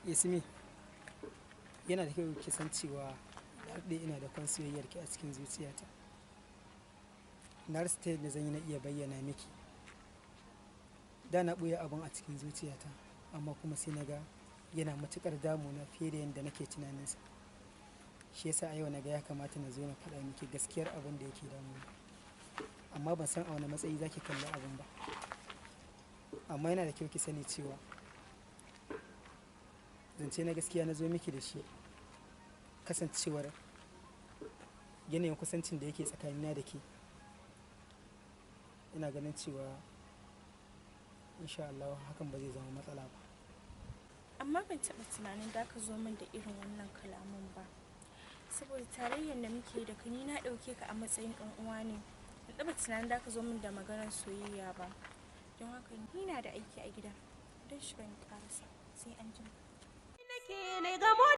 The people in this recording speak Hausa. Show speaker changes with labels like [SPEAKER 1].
[SPEAKER 1] Ismi, yana da kyau ki san cewa har ɗaya ina da kwan soyayyarki a cikin zuciyata. Na rasa ta yadda zan yi na iya bayyana miki. Da na ɓoye abun a cikin zuciyata, amma kuma sai na ga yana matuƙar damuna fiye da yadda nake tunaninsa. Shi yasa a yau na ga ya kamata na zo na faɗa miki gaskiyar abin da yake damuna. Amma ban san a wane matsayi za ki kalli abun ba. Amma yana da kyau ki sani cewa zance na gaskiya na zo miki da shi. Kasancewar yanayin kusancin da yake tsakanina da ke, ina ganin cewa in sha Allah hakan ba zai zama matsala ba.
[SPEAKER 2] Amma ban taɓa tunanin da ka zo min da irin wannan kalaman ba. Saboda tarayyar da muke da ka ni na ɗauke ka a matsayin ɗan uwa ne. Ban taɓa tunanin da ka zo min da maganar soyayya ba. Don haka ni na da aiki a gida. Don shiga in ƙarasa sai an jima.